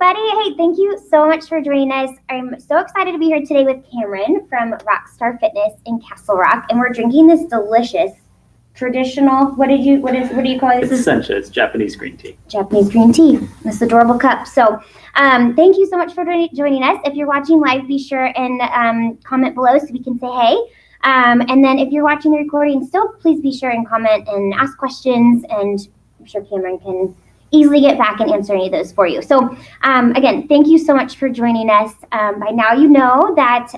everybody. Hey, thank you so much for joining us. I'm so excited to be here today with Cameron from RockStar Fitness in Castle Rock, and we're drinking this delicious traditional. What do you call it? It's sencha. It's Japanese green tea. Japanese green tea. This adorable cup. So, thank you so much for joining us. If you're watching live, be sure and comment below so we can say hey. And then if you're watching the recording still, please be sure and comment and ask questions, and I'm sure Cameron can easily get back and answer any of those for you. So again, thank you so much for joining us. By now you know that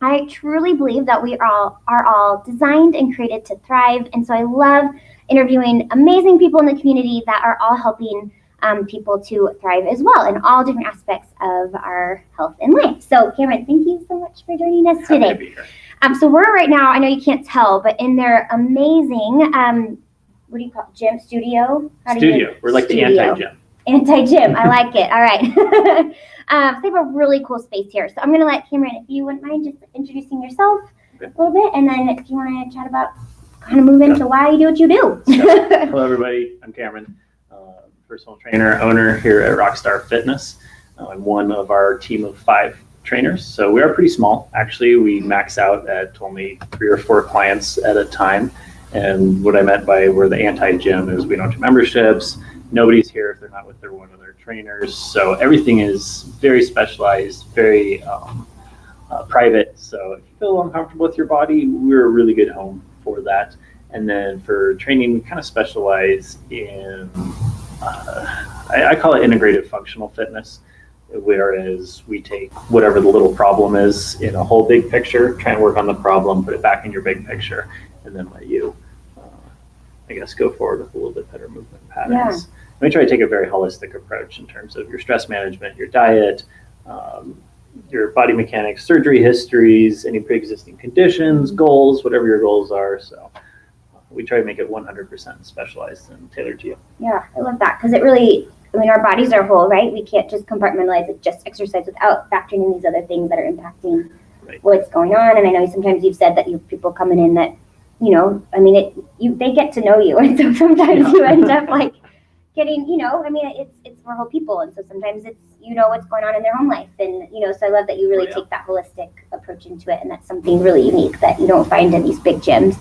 I truly believe that we are all designed and created to thrive. And so I love interviewing amazing people in the community that are all helping people to thrive as well in all different aspects of our health and life. So Cameron, thank you so much for joining us today. Happy to be here. So we're right now, I know you can't tell, but in their amazing what do you call it? Gym studio? We're like the anti-gym. Anti-gym. I like it. All right. So they have a really cool space here. So I'm going to let Cameron, if you wouldn't mind just introducing yourself a little bit, and then if you want to chat about kind of move into why you do what you do. Hello, everybody. I'm Cameron, personal trainer, owner here at RockStar Fitness. I'm one of our team of 5 trainers. So we are pretty small. Actually, we max out at only 3 or 4 clients at a time. And what I meant by we're the anti-gym is we don't do memberships. Nobody's here if they're not with one of their trainers. So everything is very specialized, very private. So if you feel uncomfortable with your body, we're a really good home for that. And then for training, we kind of specialize in, I call it integrative functional fitness, whereas we take whatever the little problem is in a whole big picture, try and work on the problem, put it back in your big picture, and then let you, I guess, go forward with a little bit better movement patterns. Yeah. We try to take a very holistic approach in terms of your stress management, your diet, your body mechanics, surgery histories, any pre-existing conditions, goals, whatever your goals are. So we try to make it 100% specialized and tailored to you. Yeah, I love that, because it really, I mean, our bodies are whole, right? We can't just compartmentalize it, just exercise without factoring in these other things that are impacting what's going on. And I know sometimes you've said that you have people coming in that, you know, I mean, they get to know you, and so sometimes you end up like getting, you know, I mean, it's for whole people, and so sometimes it's, you know, what's going on in their home life, and you know, so I love that you really take that holistic approach into it, and that's something really unique that you don't find in these big gyms.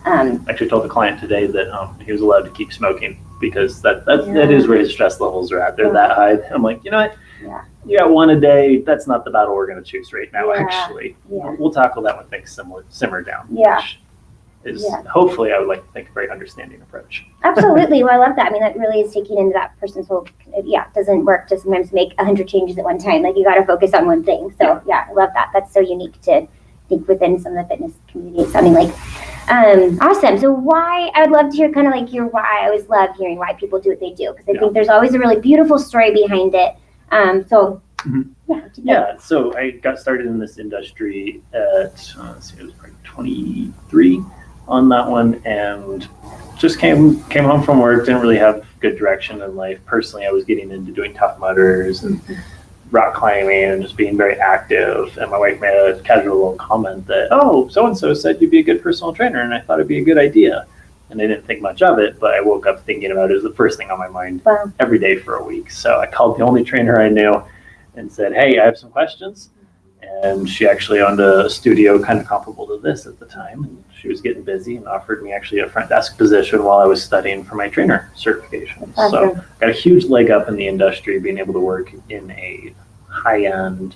I actually told the client today that he was allowed to keep smoking because that is where his stress levels are at. They're that high. I'm like, you know what? Yeah. You got one a day. That's not the battle we're going to choose right now. Actually, we'll tackle that when things simmer down. Yeah. Which is hopefully, I would like to think, a very understanding approach. Absolutely. Well, I love that. I mean, that really is taking into that person's whole, it doesn't work to sometimes make 100 changes at one time. Like, you got to focus on one thing. So I love that. That's so unique to think within some of the fitness community. It's sounding like awesome. So I would love to hear kind of like your why. I always love hearing why people do what they do, because I think there's always a really beautiful story behind it. So I got started in this industry at, it was probably 23 on that one, and just came home from work, didn't really have good direction in life. Personally, I was getting into doing Tough Mudders and rock climbing and just being very active. And my wife made a casual little comment that, oh, so-and-so said you'd be a good personal trainer, and I thought it'd be a good idea. And I didn't think much of it, but I woke up thinking about it as the first thing on my mind every day for a week. So I called the only trainer I knew and said, hey, I have some questions. And she actually owned a studio kind of comparable to this at the time. And she was getting busy and offered me actually a front desk position while I was studying for my trainer certification. So got a huge leg up in the industry, being able to work in a high-end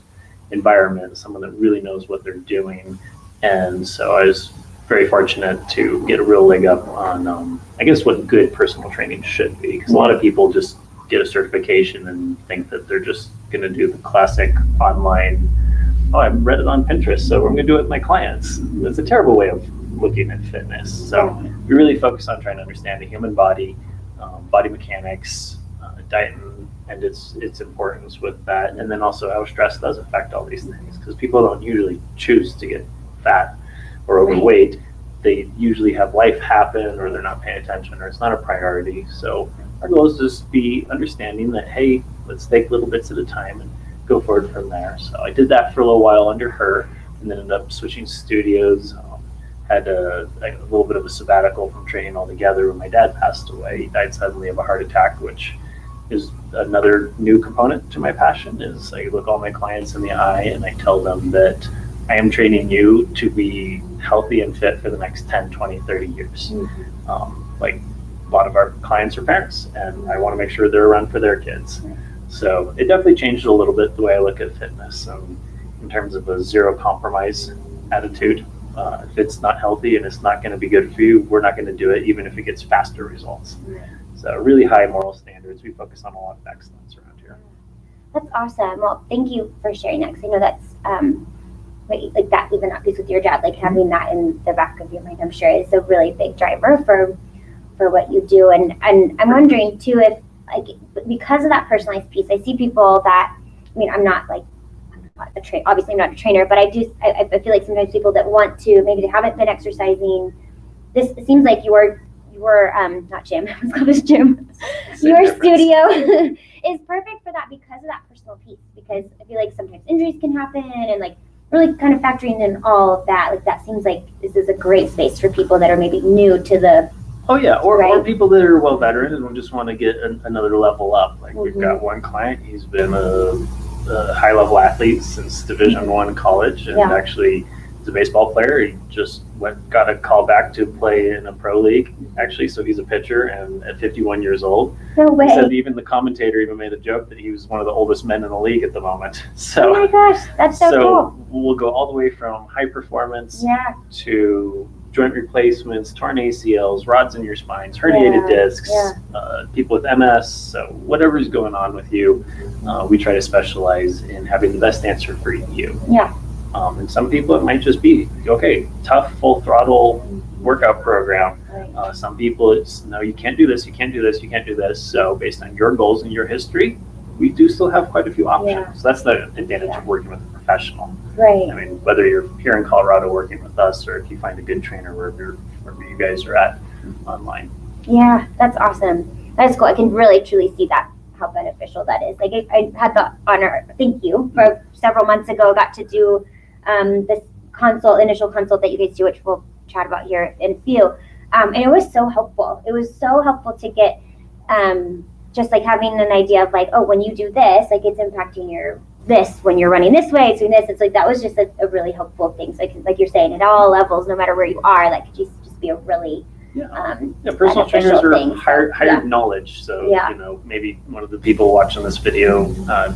environment, someone that really knows what they're doing. And so I was very fortunate to get a real leg up on, I guess, what good personal training should be. Because a lot of people just get a certification and think that they're just going to do the classic online, oh, I read it on Pinterest, so I'm going to do it with my clients. That's a terrible way of looking at fitness. So we really focus on trying to understand the human body, body mechanics, diet and its importance with that, and then also how stress does affect all these things, because people don't usually choose to get fat or overweight. They usually have life happen, or they're not paying attention, or it's not a priority. So our goal is just be understanding that, hey, let's take little bits at a time and go forward from there. So I did that for a little while under her, and then ended up switching studios. Had a little bit of a sabbatical from training altogether when my dad passed away. He died suddenly of a heart attack, which is another new component to my passion. Is I look all my clients in the eye and I tell them that I am training you to be healthy and fit for the next 10, 20, 30 years. Like a lot of our clients are parents, and I want to make sure they're around for their kids. So it definitely changed a little bit the way I look at fitness, in terms of a zero compromise attitude. If it's not healthy and it's not going to be good for you, we're not going to do it, even if it gets faster results. So really high moral standards. We focus on a lot of excellence around here. That's awesome. Well, thank you for sharing that, because I know that's like that, even not just with your job, like having that in the back of your mind, I'm sure is a really big driver for what you do. And I'm wondering too, if like, because of that personalized piece, I see people that, I mean, I'm not obviously I'm not a trainer, but I feel like sometimes people that want to, maybe they haven't been exercising. It seems like your not gym, let's call this gym. Your studio is perfect for that because of that personal piece. Because I feel like sometimes injuries can happen, and like really kind of factoring in all of that, like that seems like this is a great space for people that are maybe new to the. Oh yeah, or people that are well veteran and just want to get another level up. Like we've got one client, he's been a high level athlete since Division I college, and actually is a baseball player. He just got a call back to play in a pro league, actually, so he's a pitcher, and at 51 years old. No way. He said even the commentator even made a joke that he was one of the oldest men in the league at the moment. So, oh my gosh, that's so cool. We'll go all the way from high performance to joint replacements, torn ACLs, rods in your spines, herniated discs, people with MS, so whatever's going on with you, we try to specialize in having the best answer for you. And some people, it might just be, okay, tough, full throttle workout program. Some people, it's, no, you can't do this, you can't do this, you can't do this. So based on your goals and your history, we do still have quite a few options. So that's the advantage of working with a professional. I mean, whether you're here in Colorado working with us, or if you find a good trainer wherever you guys are at online. Yeah, that's awesome. That's cool. I can really, truly see that, how beneficial that is. Like I had the honor, thank you, for several months ago, got to do this initial consult that you guys do, which we'll chat about here in a few. And it was so helpful. It was so helpful to get just like having an idea of like, oh, when you do this, like it's impacting your this, when you're running this way, it's doing this. It's like, that was just a really helpful thing. So like you're saying, at all levels, no matter where you are, that could just be a really personal trainers are hired knowledge. So you know, maybe one of the people watching this video,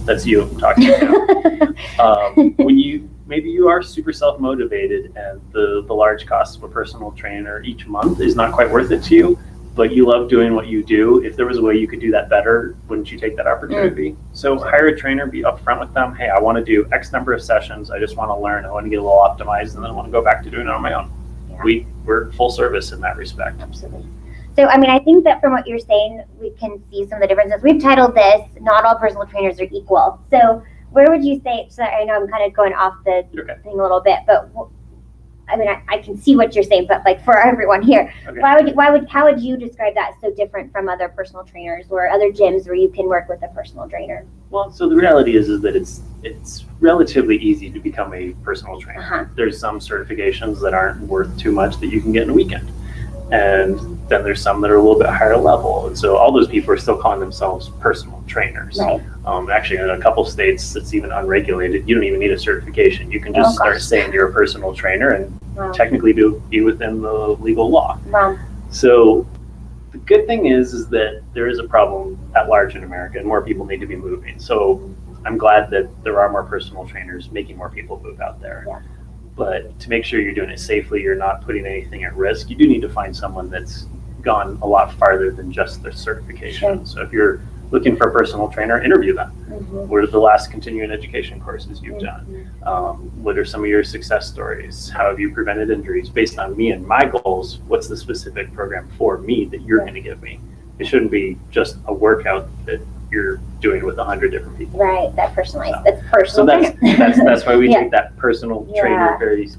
that's you I'm talking about. When maybe you are super self-motivated and the large cost of a personal trainer each month is not quite worth it to you, but you love doing what you do. If there was a way you could do that better, wouldn't you take that opportunity? So hire a trainer, be upfront with them. Hey, I want to do X number of sessions. I just want to learn. I want to get a little optimized, and then I want to go back to doing it on my own. We're full service in that respect. Absolutely. So, I mean, I think that from what you're saying, we can see some of the differences. We've titled this, Not All Personal Trainers Are Equal. So where would you say, so I know I'm kind of going off the thing a little bit, but I mean, I can see what you're saying, but like for everyone here, how would you describe that so different from other personal trainers or other gyms where you can work with a personal trainer? Well, so the reality is that it's relatively easy to become a personal trainer. There's some certifications that aren't worth too much that you can get in a weekend. And then there's some that are a little bit higher level. And so all those people are still calling themselves personal trainers. Actually, in a couple states that's even unregulated, you don't even need a certification. You can just start saying you're a personal trainer and technically be within the legal law. So the good thing is that there is a problem at large in America and more people need to be moving. So I'm glad that there are more personal trainers making more people move out there. But to make sure you're doing it safely, you're not putting anything at risk, you do need to find someone that's gone a lot farther than just their certification. So if you're looking for a personal trainer, interview them. What are the last continuing education courses you've done? What are some of your success stories? How have you prevented injuries? Based on me and my goals, what's the specific program for me that you're going to give me? It shouldn't be just a workout that you're doing with 100 different people. That personalized. That's personal. So that's why we take that personal trainer very,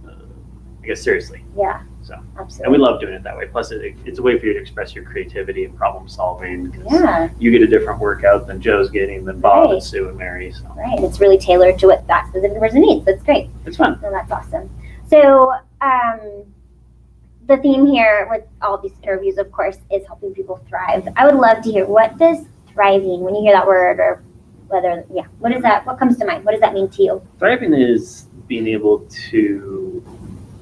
I guess, seriously. So, absolutely. And we love doing it that way. Plus, it's a way for you to express your creativity and problem solving. You get a different workout than Joe's getting, than Bob and Sue and Mary. So. And it's really tailored to what that specific person needs. That's great. It's fun. So that's awesome. So, the theme here with all these interviews, of course, is helping people thrive. I would love to hear, what does thriving, when you hear that word, or whether, what is that? What comes to mind? What does that mean to you? Thriving is being able to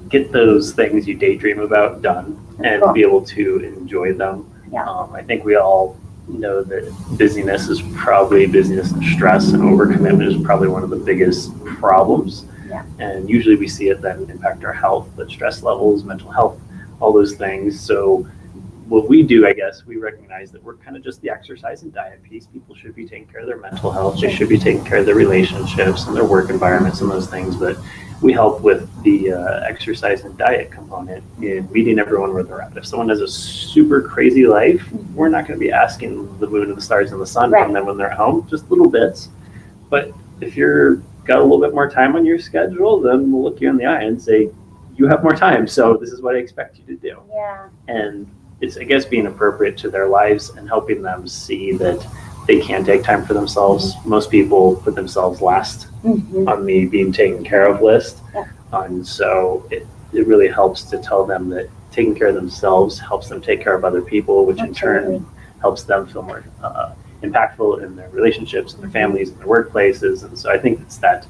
get those things you daydream about done and be able to enjoy them. Yeah. I think we all know that busyness and stress and overcommitment is probably one of the biggest problems. Yeah. And usually we see it then impact our health, but stress levels, mental health, all those things. So what we do, I guess, we recognize that we're kind of just the exercise and diet piece. People should be taking care of their mental health. They should be taking care of their relationships and their work environments and those things. But we help with the exercise and diet component in meeting everyone where they're at. If someone has a super crazy life, we're not going to be asking the moon and the stars and the sun from them when they're at home, just little bits. But if you're got a little bit more time on your schedule, then we'll look you in the eye and say, you have more time, so this is what I expect you to do. Yeah. And it's, I guess, being appropriate to their lives and helping them see that they can take time for themselves. Most people put themselves last on the being taken care of list. And so it really helps to tell them that taking care of themselves helps them take care of other people, which in turn helps them feel more impactful in their relationships and their families and their workplaces. And so I think it's that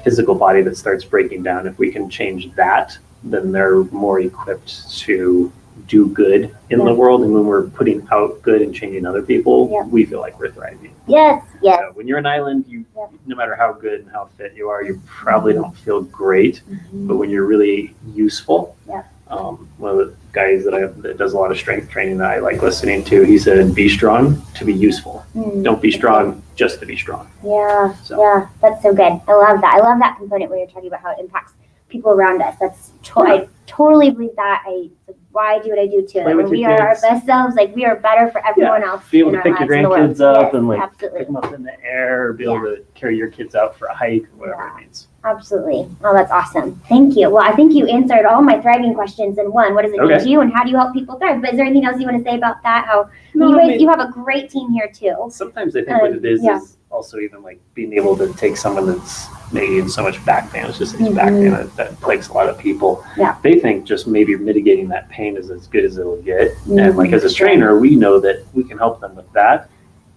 physical body that starts breaking down. If we can change that, then they're more equipped to do good in the world. And when we're putting out good and changing other people, we feel like we're thriving. Yes. So when you're an island, you no matter how good and how fit you are, you probably don't feel great. But when you're really useful, one of the guys that does a lot of strength training that I like listening to, he said, be strong to be useful. Don't be strong just to be strong. Yeah, that's so good. I love that. I love that component where you're talking about how it impacts people around us. I totally believe that. Why I do what I do too. When we are our best selves, like we are better for everyone else. Be able to pick your grandkids up and like absolutely. pick them up in the air, or be able to carry your kids out for a hike, whatever it means. Absolutely. Oh, that's awesome. Thank you. Well, I think you answered all my thriving questions in one. What does it mean to you, and how do you help people thrive? But is there anything else you want to say about that? How you have a great team here too. Sometimes I think what it is also even like being able to take someone that's maybe in so much back pain, it's just back pain that plagues a lot of people. Yeah. They think just maybe mitigating that pain is as good as it'll get. And like as a trainer, we know that we can help them with that,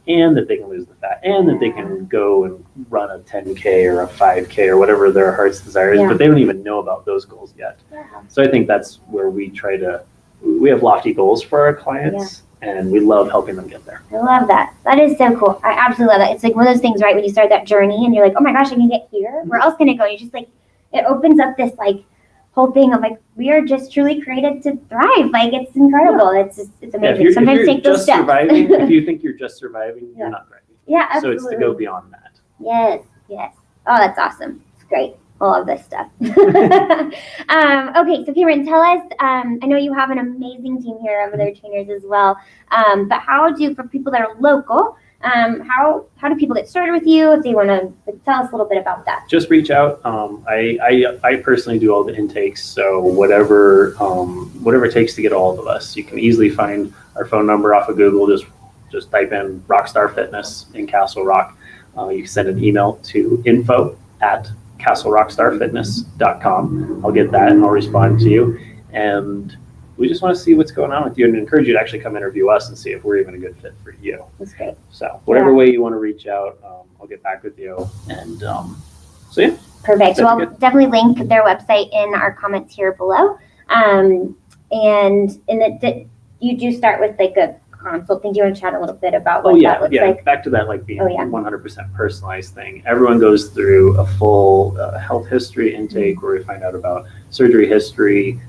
and that they can lose the fat, and that they can go and run a 10K or a 5K or whatever their heart's desire is, but they don't even know about those goals yet. So I think that's where we have lofty goals for our clients. And we love helping them get there. I love that. That is so cool. I absolutely love that. It's like one of those things, right, when you start that journey and you're like, oh my gosh, I can get here. Where else can I go? And you're just like, it opens up this like whole thing of like, we are just truly created to thrive. Like, it's incredible. It's amazing. Sometimes take those steps. If you think you're just surviving, you're not thriving. Yeah, absolutely. So it's to go beyond that. Yes. Oh, that's awesome. It's great. All of this stuff. Okay, so Cameron, tell us, I know you have an amazing team here of other trainers as well, but for people that are local, how do people get started with you if they want to tell us a little bit about that? Just reach out. I personally do all the intakes, so whatever it takes to get a hold of us. You can easily find our phone number off of Google. Just type in RockStar Fitness in Castle Rock. You can send an email to info@castlerockstarfitness.com. I'll get that and I'll respond to you. And we just want to see what's going on with you and encourage you to actually come interview us and see if we're even a good fit for you. That's great. So whatever way you want to reach out, I'll get back with you. And Perfect. So I'll definitely link their website in our comments here below. You do start with like a consult thing. Do you want to chat a little bit about what that looks like? Back to that, like being 100% personalized thing. Everyone goes through a full health history intake where we find out about surgery history,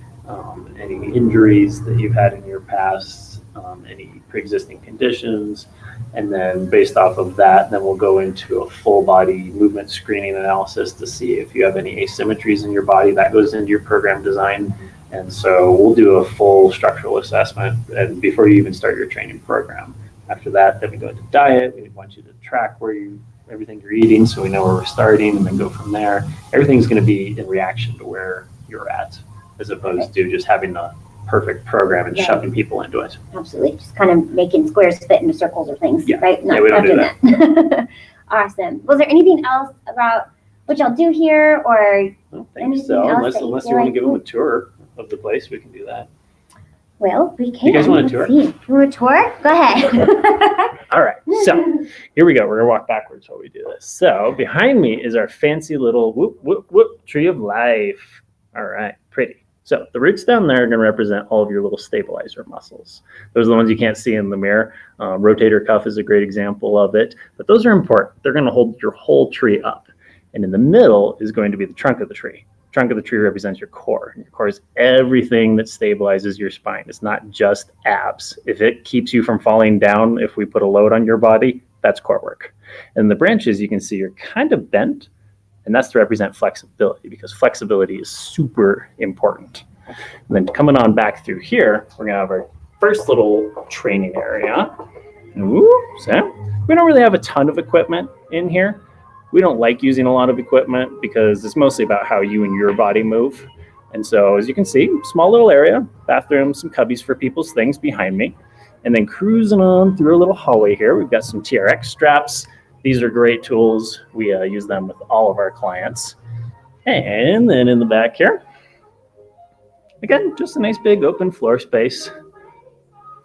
any injuries that you've had in your past, any pre-existing conditions, and then based off of that, then we'll go into a full body movement screening analysis to see if you have any asymmetries in your body. That goes into your program design. And so we'll do a full structural assessment and before you even start your training program. After that, then we go into diet. We want you to track everything you're eating so we know where we're starting, and then go from there. Everything's going to be in reaction to where you're at, as opposed to just having the perfect program and shoving people into it. Absolutely. Just kind of making squares fit into circles or things, right? We don't do that. Awesome. Was there anything else about what y'all do here, or I don't think so, unless you want to give them a tour. of the place, we can do that. Well, we can. You guys want a tour? You want a tour? Go ahead. All right, so here we go. We're gonna walk backwards while we do this. So behind me is our fancy little whoop, whoop, whoop tree of life. All right, pretty. So the roots down there are gonna represent all of your little stabilizer muscles. Those are the ones you can't see in the mirror. Rotator cuff is a great example of it, but those are important. They're gonna hold your whole tree up. And in the middle is going to be the trunk of the tree. Trunk of the tree represents your core. Your core is everything that stabilizes your spine. It's not just abs. If it keeps you from falling down, if we put a load on your body, that's core work. And the branches you can see are kind of bent, and that's to represent flexibility, because flexibility is super important. And then coming on back through here, we're gonna have our first little training area. Ooh, so we don't really have a ton of equipment in here. We don't like using a lot of equipment because it's mostly about how you and your body move. And so as you can see, small little area, bathroom, some cubbies for people's things behind me. And then cruising on through a little hallway here, we've got some TRX straps. These are great tools. We use them with all of our clients. And then in the back here, again, just a nice big open floor space.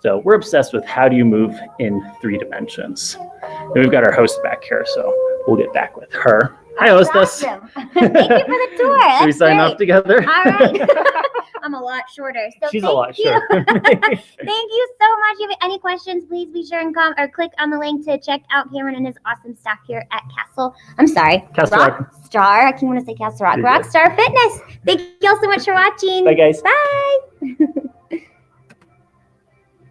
So we're obsessed with how do you move in 3 dimensions. And we've got our host back here, so we'll get back with her. Hi, hostess. Awesome. Thank you for the tour. Should we sign off together? All right. I'm a lot shorter. So She's a lot shorter. Thank you so much. If you have any questions, please be sure and click on the link to check out Cameron and his awesome staff here at Castle Rock. I can't want to say Castle Rock. RockStar Fitness. Thank you all so much for watching. Bye, guys. Bye.